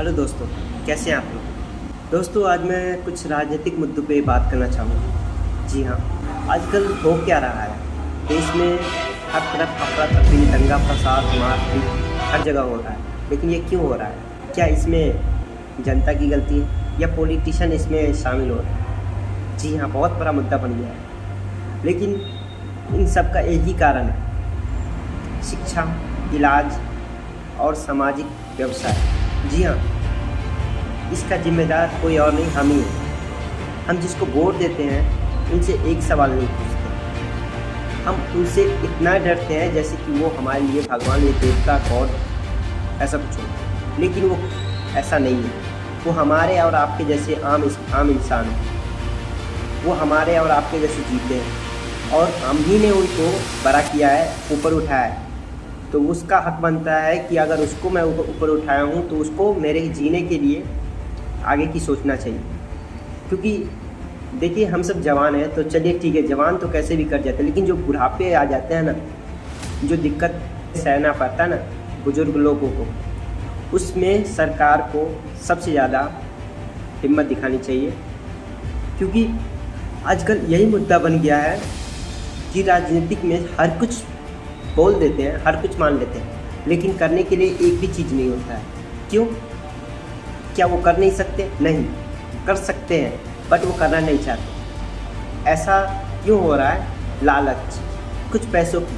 Hello दोस्तों, कैसे हैं आप लोग। दोस्तों, आज मैं कुछ राजनीतिक मुद्दों पे बात करना चाहूँगा। जी हाँ, आजकल हो क्या रहा है, देश में हर तरफ अफरा तफरी, दंगा फसाद, मारपीट हर जगह हो रहा है। लेकिन ये क्यों हो रहा है? क्या इसमें जनता की गलती है या पॉलिटिशियन इसमें शामिल हो रहे हैं? जी हाँ, बहुत बड़ा मुद्दा बन गया है। लेकिन इन सब का एक ही कारण है: शिक्षा, इलाज और सामाजिक व्यवसाय। जी हाँ, इसका जिम्मेदार कोई और नहीं, हम ही हैं। हम जिसको वोट देते हैं उनसे एक सवाल नहीं पूछते, हम उनसे इतना डरते हैं जैसे कि वो हमारे लिए भगवान या देवता, गॉड ऐसा कुछ हो। लेकिन वो ऐसा नहीं है। वो हमारे और आपके जैसे आम इंसान हैं। वो हमारे और आपके जैसे जीते हैं और हम ही ने उनको बड़ा किया है, ऊपर उठाया है। तो उसका हक बनता है कि अगर उसको मैं ऊपर उठाया हूँ तो उसको मेरे जीने के लिए आगे की सोचना चाहिए। क्योंकि देखिए, हम सब जवान हैं तो चलिए ठीक है, जवान तो कैसे भी कर जाते हैं। लेकिन जो बुढ़ापे आ जाते हैं ना, जो दिक्कत सहना पड़ता है ना बुज़ुर्ग लोगों को, उसमें सरकार को सबसे ज़्यादा हिम्मत दिखानी चाहिए। क्योंकि आजकल यही मुद्दा बन गया है कि राजनीतिक में हर कुछ बोल देते हैं, हर कुछ मान लेते हैं, लेकिन करने के लिए एक भी चीज़ नहीं होता है। क्यों? क्या वो कर नहीं सकते? नहीं, कर सकते हैं, बट वो करना नहीं चाहते। ऐसा क्यों हो रहा है? लालच, कुछ पैसों की।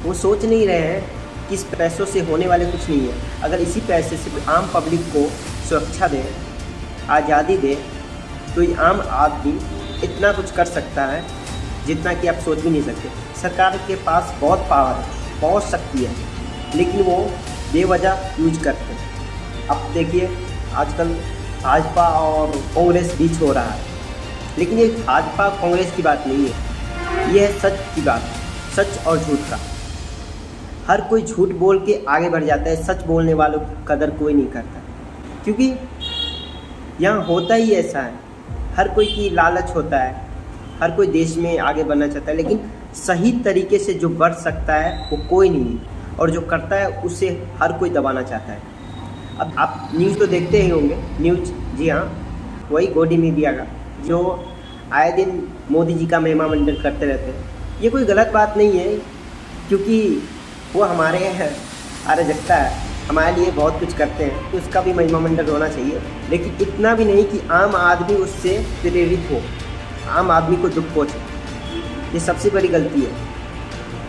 वो सोच नहीं रहे हैं कि इस पैसों से होने वाले कुछ नहीं है। अगर इसी पैसे से आम पब्लिक को सुरक्षा दें, आज़ादी दें, तो ये आम आदमी इतना कुछ कर सकता है जितना कि आप सोच भी नहीं सकते। सरकार के पास बहुत पावर है, बहुत शक्ति है, लेकिन वो बेवजह यूज करते हैं। अब देखिए, आजकल भाजपा और कांग्रेस बीच हो रहा है, लेकिन ये भाजपा कांग्रेस की बात नहीं है, ये है सच की बात, सच और झूठ का। हर कोई झूठ बोल के आगे बढ़ जाता है, सच बोलने वालों की कदर कोई नहीं करता। क्योंकि यहाँ होता ही ऐसा है, हर कोई की लालच होता है, हर कोई देश में आगे बढ़ना चाहता है, लेकिन सही तरीके से जो बढ़ सकता है वो कोई नहीं, और जो करता है उसे हर कोई दबाना चाहता है। अब आप न्यूज़ तो देखते ही होंगे, न्यूज़, जी हाँ, वही गोदी मीडिया का, जो आए दिन मोदी जी का महिमा मंडन करते रहते हैं। ये कोई गलत बात नहीं है, क्योंकि वो हमारे अराजकता है, हमारे लिए बहुत कुछ करते हैं, तो उसका भी महिमा मंडन होना चाहिए। लेकिन इतना भी नहीं कि आम आदमी उससे प्रेरित हो, आम आदमी को दुख पहुँचे। ये सबसे बड़ी गलती है।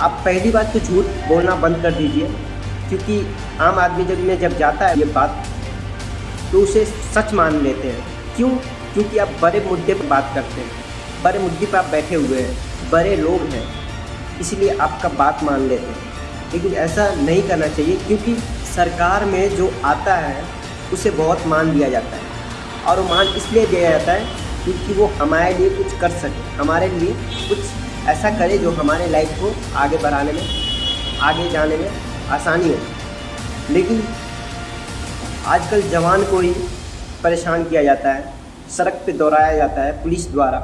आप पहली बात तो झूठ बोलना बंद कर दीजिए, क्योंकि आम आदमी जब जाता है ये बात, तो उसे सच मान लेते हैं। क्यों? क्योंकि आप बड़े मुद्दे पर बात करते हैं, बड़े मुद्दे पर आप बैठे हुए हैं, बड़े लोग हैं, इसलिए आपका बात मान लेते हैं। लेकिन ऐसा नहीं करना चाहिए, क्योंकि सरकार में जो आता है उसे बहुत मान दिया जाता है, और वो मान इसलिए दिया जाता है क्योंकि वो हमारे लिए कुछ कर सके, हमारे लिए कुछ ऐसा करे जो हमारे लाइफ को आगे बढ़ाने में, आगे जाने में आसानी हो। लेकिन आजकल जवान को ही परेशान किया जाता है, सड़क पे दौड़ाया जाता है पुलिस द्वारा,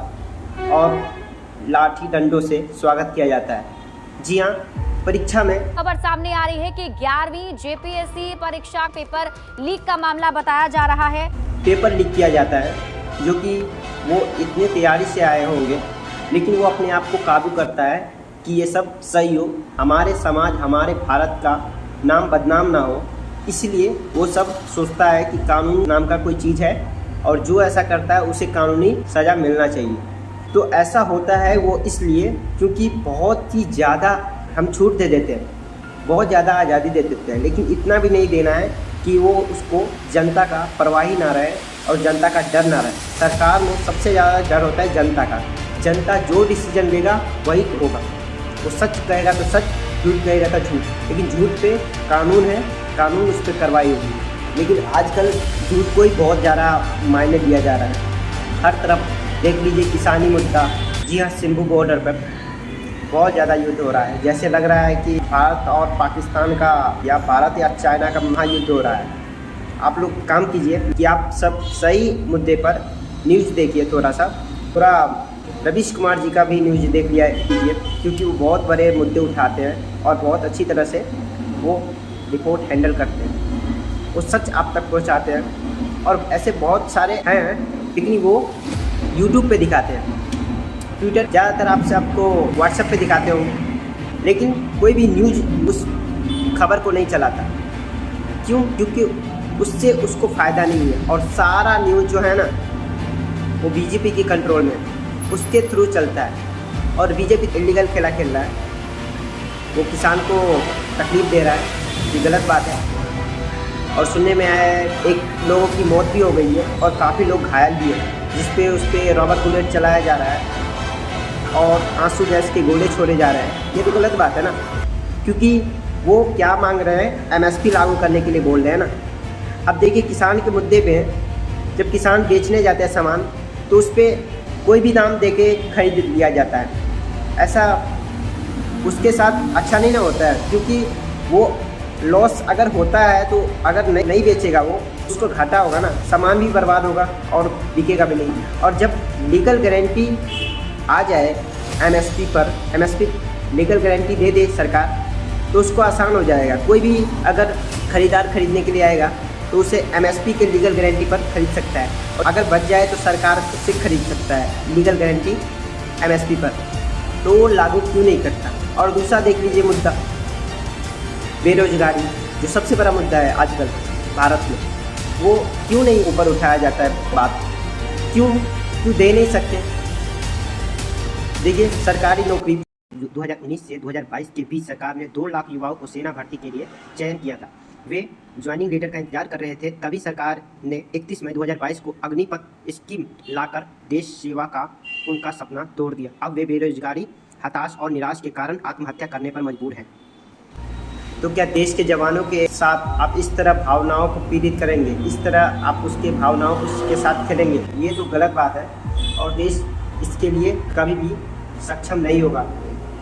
और लाठी डंडों से स्वागत किया जाता है। जी हाँ, परीक्षा में खबर सामने आ रही है कि 11वीं जेपीएससी परीक्षा पेपर लीक का मामला बताया जा रहा है। पेपर लीक किया जाता है, जो कि वो इतने तैयारी से आए होंगे, लेकिन वो अपने आप को काबू करता है कि ये सब सही हो, हमारे समाज, हमारे भारत का नाम बदनाम ना हो। इसलिए वो सब सोचता है कि कानून नाम का कोई चीज़ है, और जो ऐसा करता है उसे कानूनी सज़ा मिलना चाहिए। तो ऐसा होता है वो इसलिए क्योंकि बहुत ही ज़्यादा हम छूट दे देते हैं, बहुत ज़्यादा आज़ादी दे देते हैं, लेकिन इतना भी नहीं देना है कि वो उसको जनता का परवाह ही ना रहे और जनता का डर ना रहे। सरकार में सबसे ज़्यादा डर होता है जनता का। जनता जो डिसीजन लेगा वही होगा। वो सच कहेगा तो सच, झूठ कहेगा तो झूठ, लेकिन झूठ पे कानून है, कानून उस पर कार्रवाई होगी। लेकिन आजकल झूठ को ही बहुत ज़्यादा मायने दिया जा रहा है। हर तरफ देख लीजिए, किसानी मुद्दा, जी हाँ, सिंधु बॉर्डर पर बहुत ज़्यादा युद्ध हो रहा है। जैसे लग रहा है कि भारत और पाकिस्तान का, या भारत या चाइना का महायुद्ध हो रहा है। आप लोग काम कीजिए कि आप सब सही मुद्दे पर न्यूज़ देखिए, थोड़ा रवीश कुमार जी का भी न्यूज़ देख लिया कीजिए, क्योंकि वो बहुत बड़े मुद्दे उठाते हैं और बहुत अच्छी तरह से वो रिपोर्ट हैंडल करते हैं। वो सच आप तक पहुंचाते हैं। और ऐसे बहुत सारे हैं, लेकिन वो यूट्यूब पे दिखाते हैं, ट्विटर ज़्यादातर आपको व्हाट्सएप पे दिखाते होंगे, लेकिन कोई भी न्यूज़ उस खबर को नहीं चलाता। क्यों? क्योंकि उससे उसको फ़ायदा नहीं है। और सारा न्यूज़ जो है ना वो बीजेपी के कंट्रोल में, उसके थ्रू चलता है। और बीजेपी इलीगल खेला खेल रहा है, वो किसान को तकलीफ़ दे रहा है, ये गलत बात है। और सुनने में आया है एक लोगों की मौत भी हो गई है और काफ़ी लोग घायल भी हैं, जिस पे उस पर रॉबर बुलेट चलाया जा रहा है और आंसू गैस के गोले छोड़े जा रहे हैं। ये तो गलत बात है ना, क्योंकि वो क्या मांग रहे हैं, एमएसपी लागू करने के लिए बोल रहे हैं ना। अब देखिए किसान के मुद्दे पे, जब किसान बेचने जाते हैं सामान तो उस पर कोई भी दाम दे के खरीद लिया जाता है। ऐसा उसके साथ अच्छा नहीं ना होता है, क्योंकि वो लॉस अगर होता है तो अगर नहीं बेचेगा वो, उसको घाटा होगा ना, सामान भी बर्बाद होगा और बिकेगा भी नहीं। और जब लीगल गारंटी आ जाए एमएसपी पर, एमएसपी लीगल गारंटी दे दे सरकार, तो उसको आसान हो जाएगा। कोई भी अगर ख़रीदार खरीदने के लिए आएगा तो उसे एमएसपी के लीगल गारंटी पर खरीद सकता है। और अगर बच जाए तो सरकार से खरीद सकता है लीगल गारंटी एमएसपी पर, तो वो लागू क्यों नहीं करता। और दूसरा देख लीजिए मुद्दा बेरोजगारी, जो सबसे बड़ा मुद्दा है आजकल भारत में, वो क्यों नहीं ऊपर उठाया जाता है बात, क्यों दे नहीं सकते। देखिए सरकारी नौकरी 2019 से 2022 के बीच सरकार ने 2 लाख युवाओं को सेना भर्ती के लिए चयन किया था। वे ज्वाइनिंग लेटर का इंतजार कर रहे थे, तभी सरकार ने 31 मई 2022 को अग्निपथ स्कीम लाकर देश सेवा का उनका सपना तोड़ दिया। अब वे बेरोजगारी, हताश और निराश के कारण आत्महत्या करने पर मजबूर हैं। तो क्या देश के जवानों के साथ आप इस तरह भावनाओं को पीड़ित करेंगे, इस तरह आप उसके भावनाओं को उसके साथ खेलेंगे? ये तो गलत बात है और देश इसके लिए कभी भी सक्षम नहीं होगा।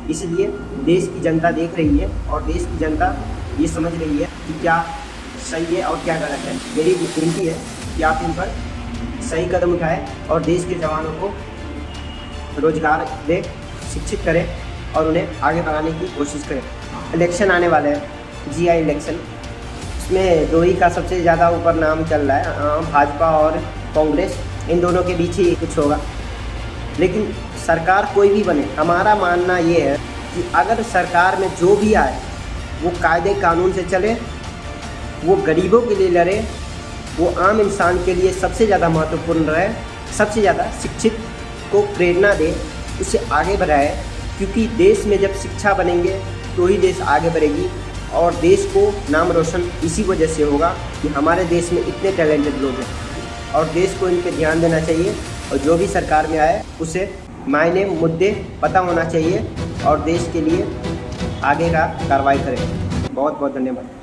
इसलिए देश की जनता देख रही है और देश की जनता ये समझ रही है कि क्या सही है और क्या गलत है। मेरी विनती है कि आप इन पर सही कदम उठाएं और देश के जवानों को रोजगार दें, शिक्षित करें और उन्हें आगे बढ़ाने की कोशिश करें। इलेक्शन आने वाले हैं, जीआई इलेक्शन, इसमें 2 ही का सबसे ज़्यादा ऊपर नाम चल रहा है, भाजपा और कांग्रेस, इन दोनों के बीच ही कुछ होगा। लेकिन सरकार कोई भी बने, हमारा मानना ये है कि अगर सरकार में जो भी आए वो कायदे कानून से चले, वो गरीबों के लिए लड़े, वो आम इंसान के लिए सबसे ज़्यादा महत्वपूर्ण रहे, सबसे ज़्यादा शिक्षित को प्रेरणा दे, उसे आगे बढ़ाए। क्योंकि देश में जब शिक्षा बनेंगे तो ही देश आगे बढ़ेगी और देश को नाम रोशन इसी वजह से होगा कि हमारे देश में इतने टैलेंटेड लोग हैं। और देश को इन पर ध्यान देना चाहिए और जो भी सरकार में आए उसे मायने मुद्दे पता होना चाहिए और देश के लिए आगे का कार्रवाई करें। बहुत बहुत धन्यवाद।